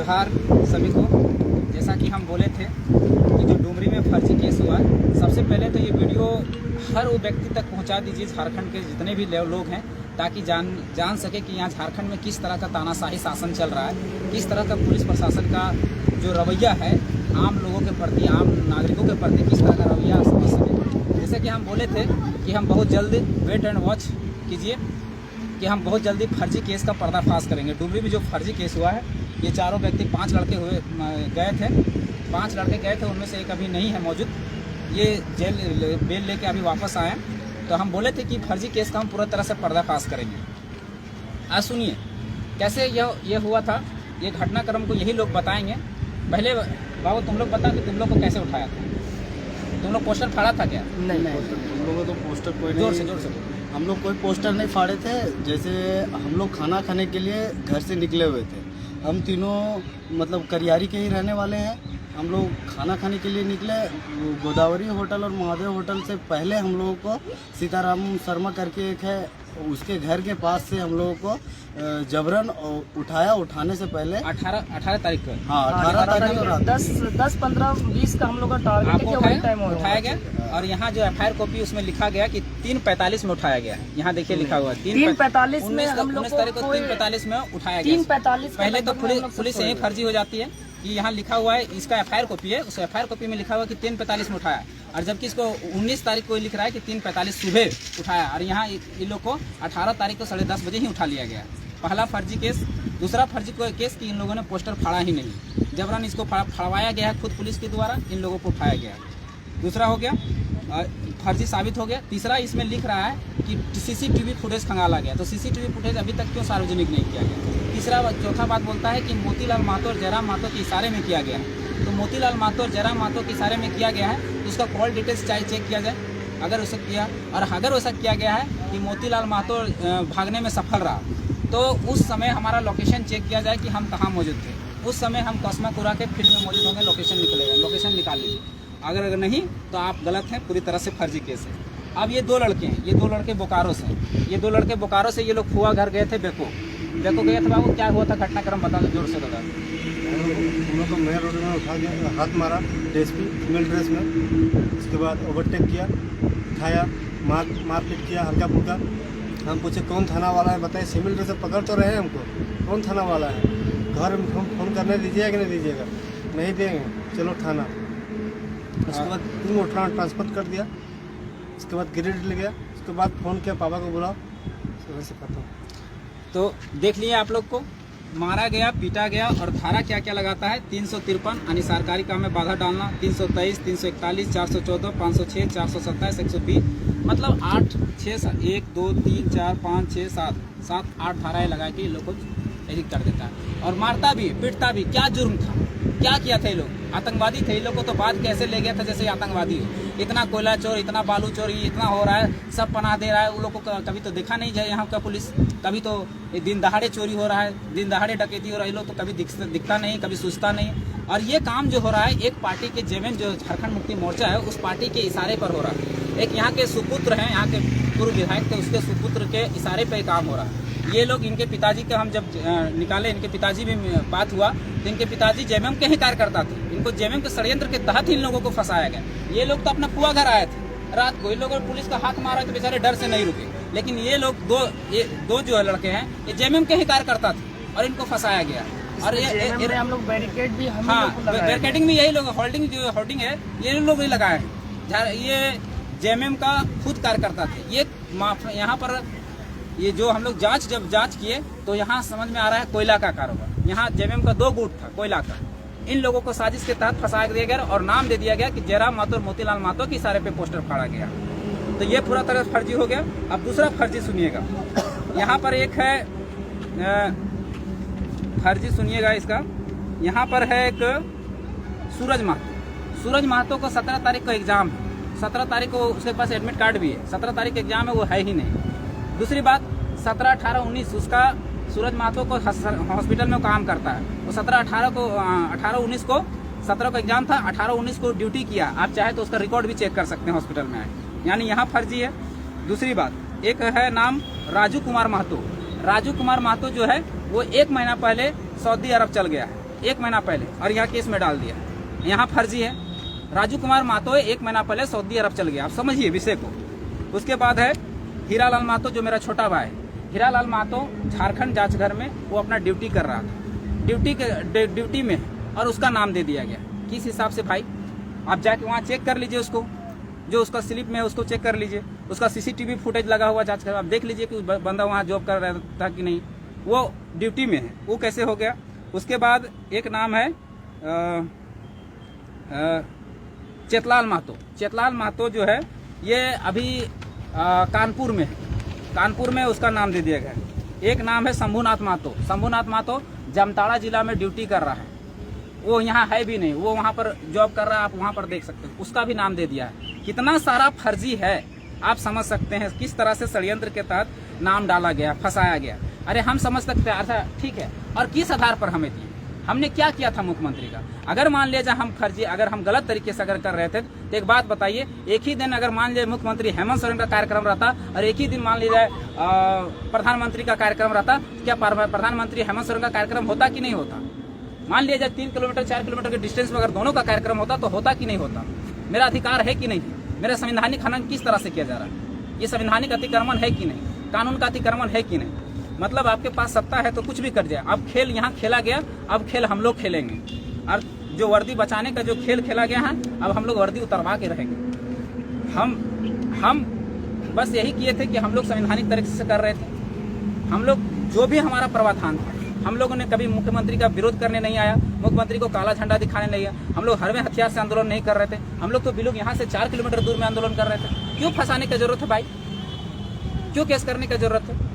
जोहार सभी को। जैसा कि हम बोले थे कि जो डुमरी में फर्जी केस हुआ है, सबसे पहले तो ये वीडियो हर वो व्यक्ति तक पहुंचा दीजिए, झारखंड के जितने भी लोग हैं, ताकि जान सके कि यहाँ झारखंड में किस तरह का तानाशाही शासन चल रहा है, किस तरह का पुलिस प्रशासन का जो रवैया है आम लोगों के प्रति, आम नागरिकों के प्रति किस तरह का रवैया समझ सके। जैसे कि हम बोले थे कि हम बहुत जल्द वेट एंड वॉच कीजिए कि हम बहुत जल्दी फर्जी केस का पर्दाफाश करेंगे। डुमरी में जो फर्जी केस हुआ है, ये चारों व्यक्ति 5 लड़के गए थे, 5 लड़के गए थे, उनमें से एक अभी नहीं है मौजूद, ये जेल बेल लेके अभी वापस आए। तो हम बोले थे कि फर्जी केस का हम पूरा तरह से पर्दाफाश करेंगे। आज सुनिए कैसे ये हुआ था, ये घटनाक्रम को यही लोग बताएंगे। पहले बाबू तुम लोग बता कि तुम लोग को कैसे उठाया था, तुम लोग पोस्टर फाड़ा था क्या? नहीं, हम लोगों तो पोस्टर कोई जोर से हम लोग कोई पोस्टर नहीं फाड़े थे। जैसे हम लोग खाना खाने के लिए घर से निकले हुए थे, हम तीनों मतलब करियारी के ही रहने वाले हैं। हम लोग खाना खाने के लिए निकले, गोदावरी होटल और महादेव होटल से पहले हम लोगों को सीताराम शर्मा करके एक है, उसके घर के पास से हम लोगों को जबरन उठाया। उठाने से पहले 18 तारीख को, हाँ 18 तारीख को 10, 15, 20 का हम लोग का टारगेट है, वही टाइम उठाया गया। और यहाँ जो FIR कॉपी उसमें लिखा गया कि 3:45 में उठाया गया है। यहाँ देखिए लिखा हुआ है 3:45 में हम लोग 19 तारीख को 3:45 में उठाया गया। 3:45 पहले तो पुलिस यही फर्जी हो जाती है कि यहाँ लिखा हुआ है, इसका FIR कॉपी है, उस FIR कॉपी में लिखा हुआ है कि 3:45 में उठाया, और जबकि इसको 19 तारीख को लिख रहा है कि 3:45 सुबह उठाया। और यहाँ इन लोग को 18 तारीख को 10:30 बजे ही उठा लिया गया। पहला फर्जी केस। दूसरा फर्जी केस कि इन लोगों ने पोस्टर फाड़ा ही नहीं, जबरन इसको फाड़वाया गया है खुद पुलिस के द्वारा, इन लोगों को उठाया गया। दूसरा हो गया फर्जी साबित हो गया। तीसरा इसमें लिख रहा है कि CCTV फुटेज खंगाला गया, तो CCTV फुटेज अभी तक क्यों सार्वजनिक नहीं किया गया? तीसरा चौथा बात बोलता है कि मोतीलाल महतो और जयराम महतो के इशारे में किया गया है। तो मोतीलाल महतो और जयराम महतो के इशारे में किया गया है, तो उसका कॉल डिटेल्स चाहे चेक किया जाए अगर उसे किया, और अगर वैसा किया गया है कि मोतीलाल महतो भागने में सफल रहा, तो उस समय हमारा लोकेशन चेक किया जाए कि हम कहाँ मौजूद थे। उस समय हम कस्माकुरा के फील्ड में मौजूद होंगे, लोकेशन निकलेगा, लोकेशन निकाल लीजिए। अगर नहीं तो आप गलत हैं, पूरी तरह से फर्जी केस है। अब ये 2 लड़के हैं, ये 2 लड़के बोकारो से हैं। ये 2 लड़के बोकारो से ये लोग फुआ घर गए थे, बेको गए थे। बाबू क्या हुआ था घटनाक्रम बता, जोर से बता। हम लोग को मेन रोड में उठा गया, हाथ मारा DSP फीमेल ड्रेस में, उसके बाद ओवरटेक किया, उठाया, मारपीट किया हल्का फुल्का। हम पूछे कौन थाना वाला है बताइए, सिविल ड्रेस से पकड़ तो रहे हमको, कौन थाना वाला है, घर में हम फोन करने दीजिएगा कि नहीं दीजिएगा? नहीं देंगे, चलो थाना। उसके बाद 3 उठा ट्रांसफर कर दिया, उसके बाद गिरिडीह ले गया, उसके बाद फ़ोन किया पापा को, बुलाओ, सुबह से खत्म। तो देख लिए आप लोग को मारा गया, पीटा गया। और धारा क्या क्या लगाता है? 353 अनिसारकारी काम में बाधा डालना, 323, 341, 414, 506, 427, 120, मतलब 8, 6, 1, 2, 3, 4, 5, 6, 7, 8 धाराएं लगा के लोग को एडिट कर देता है। और मारता भी, पीटता भी। क्या जुर्म था, क्या किया था ये लोग? आतंकवादी थे ये लोग को, तो बात कैसे ले गया था जैसे आतंकवादी हो। इतना कोयला चोर, इतना बालू चोरी इतना हो रहा है, सब पनाह दे रहा है। उन लोग को कभी तो देखा नहीं जाए यहाँ का पुलिस, कभी तो दिन दहाड़े चोरी हो रहा है, दिन दहाड़े डकैती हो रहा है, ये लोग तो कभी दिखता नहीं, कभी सूझता नहीं। और ये काम जो हो रहा है एक पार्टी के जेएमएम जो झारखंड मुक्ति मोर्चा है, उस पार्टी के इशारे पर हो रहा है। एक यहाँ के सुपुत्र हैं, यहाँ के पूर्व विधायक थे, उसके सुपुत्र के इशारे पर काम हो रहा है। ये लोग, इनके पिताजी का हम जब निकाले, इनके पिताजी भी बात हुआ, तो इनके पिताजी जेएमएम के ही कार्यकर्ता थे। इनको जेएमएम के षड्यंत्र के तहत इन लोगों को फंसाया गया। ये लोग तो अपना फुआ घर आए थे रात को, इन लोगों ने पुलिस का हाथ मारा तो बेचारे डर से नहीं रुके। लेकिन ये लोग दो जो लड़के हैं, ये जेएमएम के ही कार्यकर्ता थे और इनको फंसाया गया। और ये हम लोग बैरिकेड भी, बैरिकेडिंग भी यही लोग, होल्डिंग है ये लोग ही लगाए हैं। ये जेएमएम का खुद कार्यकर्ता थे। ये यहाँ पर ये जो हम लोग जब जांच किए तो यहाँ समझ में आ रहा है कोयला का कारोबार। यहाँ जेएमएम का 2 गुट था कोयला का। इन लोगों को साजिश के तहत फंसा दिया गया और नाम दे दिया गया कि जयराम महतो और मोतीलाल महतो के इशारे पे पोस्टर फाड़ा गया। तो ये पूरा तरह फर्जी हो गया। अब दूसरा फर्जी सुनिएगा, यहाँ पर एक है फर्जी, सुनिएगा इसका। यहाँ पर है एक सूरज महतो को 17 तारीख को एग्जाम है, 17 तारीख को उसके पास एडमिट कार्ड भी है, 17 तारीख एग्जाम है, वो है ही नहीं। दूसरी बात 17, 18, 19 उसका सूरज महतो को हॉस्पिटल में काम करता है, वो 17, 18, 19 को 17 को एग्जाम था, 18, 19 को ड्यूटी किया। आप चाहे तो उसका रिकॉर्ड भी चेक कर सकते हैं हॉस्पिटल में आए, यानी यहाँ फर्जी है। दूसरी बात एक है नाम राजू कुमार महतो। राजू कुमार महतो जो है वो 1 महीना पहले सऊदी अरब चल गया है। 1 महीना पहले और यहाँ केस में डाल दिया। यहाँ फर्जी है। राजू कुमार महतो 1 महीना पहले सऊदी अरब चल गया। आप समझिए विषय को। उसके बाद है हीरालाल महतो, जो मेरा छोटा भाई है। हीरालाल महतो झारखंड जांच घर में वो अपना ड्यूटी कर रहा था, ड्यूटी में, और उसका नाम दे दिया गया। किस हिसाब से भाई? आप जाके वहाँ चेक कर लीजिए उसको, जो उसका स्लिप में है उसको चेक कर लीजिए। उसका CCTV फुटेज लगा हुआ जांच कर, आप देख लीजिए कि बंदा वहाँ जॉब कर रहा था कि नहीं। वो ड्यूटी में है, वो कैसे हो गया? उसके बाद एक नाम है चेतलाल महतो। चेतलाल महतो जो है ये अभी कानपुर में है, कानपुर में उसका नाम दे दिया गया। एक नाम है शंभुनाथ महतो। शंभुनाथ महतो जामताड़ा जिला में ड्यूटी कर रहा है, वो यहाँ है भी नहीं, वो वहाँ पर जॉब कर रहा है। आप वहाँ पर देख सकते हैं, उसका भी नाम दे दिया है। कितना सारा फर्जी है, आप समझ सकते हैं किस तरह से षड्यंत्र के तहत नाम डाला गया, फंसाया गया। अरे हम समझ सकते हैं, अच्छा ठीक है, और किस आधार पर हमें दिए? हमने क्या किया था मुख्यमंत्री का? अगर मान लीजिए हम फर्जी, अगर हम गलत तरीके से अगर कर रहे थे तो एक बात बताइए, एक ही दिन अगर मान लीजिए मुख्यमंत्री हेमंत सोरेन का कार्यक्रम रहता और एक ही दिन मान लीजिए प्रधानमंत्री का कार्यक्रम रहता, क्या प्रधानमंत्री हेमंत सोरेन का कार्यक्रम होता कि नहीं होता? मान लीजिए 3 किलोमीटर 4 किलोमीटर के डिस्टेंस में अगर दोनों का कार्यक्रम होता तो होता कि नहीं होता? मेरा अधिकार है कि नहीं? मेरा संवैधानिक हनन किस तरह से किया जा रहा है? ये संवैधानिक अतिक्रमण है कि नहीं? कानून का अतिक्रमण है कि नहीं? मतलब आपके पास सत्ता है तो कुछ भी कर जाए। अब खेल यहाँ खेला गया, अब खेल हम लोग खेलेंगे। और जो वर्दी बचाने का जो खेल खेला गया है, अब हम लोग वर्दी उतरवा के रहेंगे। हम बस यही किए थे कि हम लोग संवैधानिक तरीके से कर रहे थे। हम लोग जो भी हमारा प्रावधान था, हम लोगों ने कभी मुख्यमंत्री का विरोध करने नहीं आया, मुख्यमंत्री को काला झंडा दिखाने नहीं आया। हम लोग हर में हथियार से आंदोलन नहीं कर रहे थे। हम लोग तो बिल्कुल यहाँ से 4 किलोमीटर दूर में आंदोलन कर रहे थे। क्यों फंसाने की जरूरत है भाई? क्यों केस करने की जरूरत है?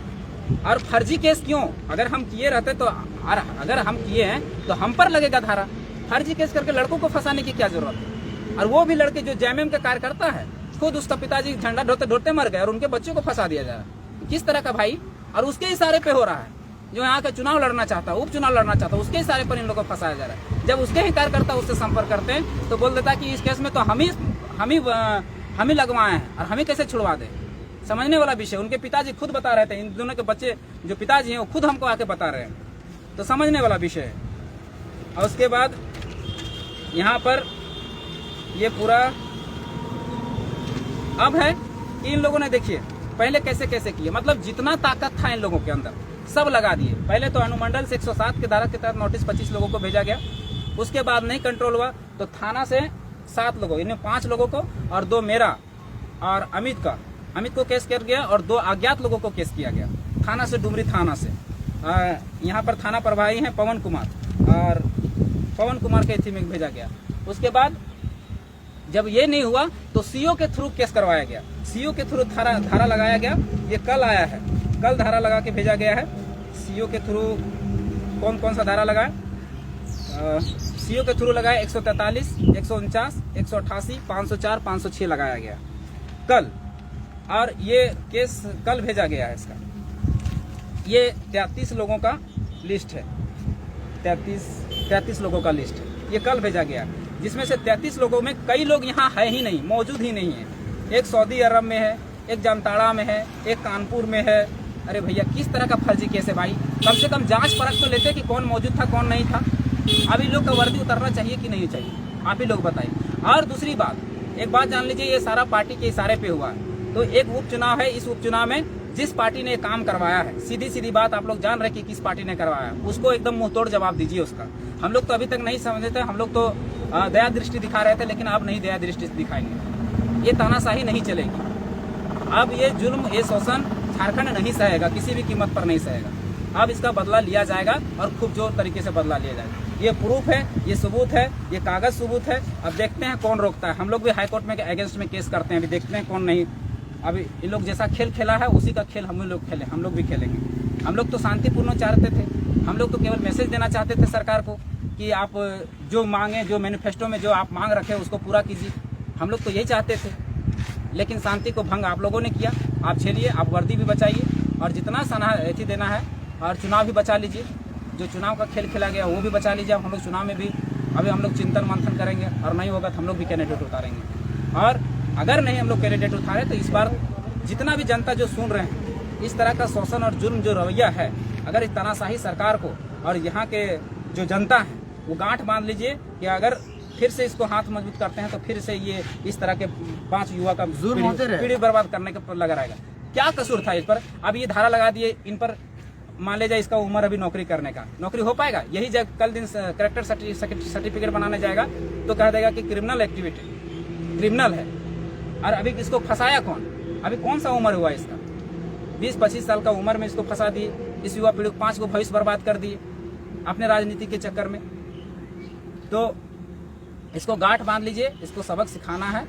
और फर्जी केस क्यों? अगर हम किए रहते तो, अगर हम किए हैं तो हम पर लगेगा धारा। फर्जी केस करके लड़कों को फंसाने की क्या जरूरत है? और वो भी लड़के जो JMM का कार्यकर्ता है, खुद उसका पिताजी झंडा ढोते ढोते मर गए और उनके बच्चों को फंसा दिया जा रहा है। किस तरह का भाई? और उसके इशारे पे हो रहा है। जो यहाँ का चुनाव लड़ना चाहता है, उपचुनाव लड़ना चाहता है, उसके इशारे पर इन लोगों को फंसाया जा रहा है। जब उसके ही कार्यकर्ता उससे संपर्क करते हैं तो बोल देता है कि इस केस में तो हम ही लगवाए हैं और हम ही कैसे छुड़वा दें। समझने वाला विषय। उनके पिताजी खुद बता रहे थे, इन दोनों के बच्चे जो पिताजी हैं वो खुद हमको आके बता रहे हैं, तो समझने वाला विषय है। और उसके बाद यहाँ पर ये पूरा अब है कि इन लोगों ने देखिए पहले कैसे कैसे किए, मतलब जितना ताकत था इन लोगों के अंदर सब लगा दिए। पहले तो अनुमंडल से 107 के धारा के तहत नोटिस 25 लोगों को भेजा गया। उसके बाद नहीं कंट्रोल हुआ तो थाना से 7 लोगों, इनमें 5 लोगों को और 2 मेरा और अमित को केस किया गया और 2 अज्ञात लोगों को केस किया गया थाना से, डुमरी थाना से। यहाँ पर थाना प्रभारी हैं पवन कुमार, और पवन कुमार के एथी में भेजा गया। उसके बाद जब ये नहीं हुआ तो CO के थ्रू केस करवाया गया। CO के थ्रू धारा लगाया गया। ये कल आया है, कल धारा लगा के भेजा गया है। CO के थ्रू कौन कौन सा धारा लगाया? CO के थ्रू लगाया 143, 149, 188, 504, 506 लगाया गया कल। और ये केस कल भेजा गया है। इसका ये 33 लोगों का लिस्ट है, 33 लोगों का लिस्ट है। ये कल भेजा गया, जिसमें से 33 लोगों में कई लोग यहाँ है ही नहीं, मौजूद ही नहीं है। एक सऊदी अरब में है, एक जामताड़ा में है, एक कानपुर में है। अरे भैया किस तरह का फर्जी केस है भाई? कम से कम जांच परख तो लेते कि कौन मौजूद था कौन नहीं था। अब इन लोग का वर्दी उतरना चाहिए कि नहीं चाहिए? आप ही लोग बताइए। और दूसरी बात, एक बात जान लीजिए, ये सारा पार्टी के इशारे पे हुआ है। तो एक उपचुनाव है, इस उपचुनाव में जिस पार्टी ने काम करवाया है, सीधी सीधी बात आप लोग जान रहे कि किस पार्टी ने करवाया है, उसको एकदम मुंहतोड़ जवाब दीजिए उसका। हम लोग तो अभी तक नहीं समझे थे, हम लोग तो दया दृष्टि दिखा रहे थे, लेकिन अब नहीं दया दृष्टि दिखाएंगे। ये तानाशाही नहीं चलेगी। अब ये जुल्म, ये शोषण झारखंड नहीं सहेगा, किसी भी कीमत पर नहीं सहेगा। अब इसका बदला लिया जाएगा और खूब जोर तरीके से बदला लिया जाएगा। ये प्रूफ है, ये सबूत है, ये कागज सबूत है। अब देखते हैं कौन रोकता है। हम लोग भी हाईकोर्ट में अगेंस्ट में केस करते हैं, अभी देखते हैं कौन नहीं। अभी इन लोग जैसा खेल खेला है उसी का खेल हम लोग खेले, हम लोग भी खेलेंगे। हम लोग तो शांतिपूर्ण चाहते थे, हम लोग तो केवल मैसेज देना चाहते थे सरकार को कि आप जो मांगे, जो मैनिफेस्टो में जो आप मांग रखे उसको पूरा कीजिए। हम लोग तो यही चाहते थे, लेकिन शांति को भंग आप लोगों ने किया। आप झेलिए, आप वर्दी भी बचाइए और जितना सना एथी देना है, और चुनाव भी बचा लीजिए। जो चुनाव का खेल खेला गया वो भी बचा लीजिए। अब हम लोग चुनाव में भी अभी हम लोग चिंतन मंथन करेंगे, और नहीं होगा तो हम लोग भी कैंडिडेट उतारेंगे। और अगर नहीं हम लोग कैंडिडेट उतारे तो इस बार जितना भी जनता जो सुन रहे हैं, इस तरह का शोषण और जुर्म जो रवैया है, अगर इस तानाशाही सरकार को और यहाँ के जो जनता है वो गांठ बांध लीजिए कि अगर फिर से इसको हाथ मजबूत करते हैं तो फिर से ये इस तरह के 5 युवा का पीढ़ी बर्बाद करने के लगा रहेगा। क्या कसूर था इस पर? अब ये धारा लगा दिए इन पर, मान लीजिए इसका उम्र अभी नौकरी करने का, नौकरी हो पाएगा? यही जब कल दिन करेक्टर सर्टिफिकेट बनाने जाएगा तो कह देगा कि क्रिमिनल एक्टिविटी, क्रिमिनल है। और अभी इसको फंसाया कौन? अभी कौन सा उम्र हुआ इसका? 20-25 साल का उम्र में इसको फंसा दिए, इस युवा पीढ़ी को 5 को भविष्य बर्बाद कर दिए अपने राजनीति के चक्कर में। तो इसको गांठ बांध लीजिए, इसको सबक सिखाना है,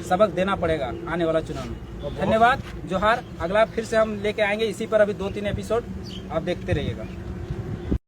सबक देना पड़ेगा आने वाला चुनाव में। धन्यवाद, जोहार। अगला फिर से हम लेके आएंगे इसी पर, अभी 2-3 एपिसोड आप देखते रहिएगा।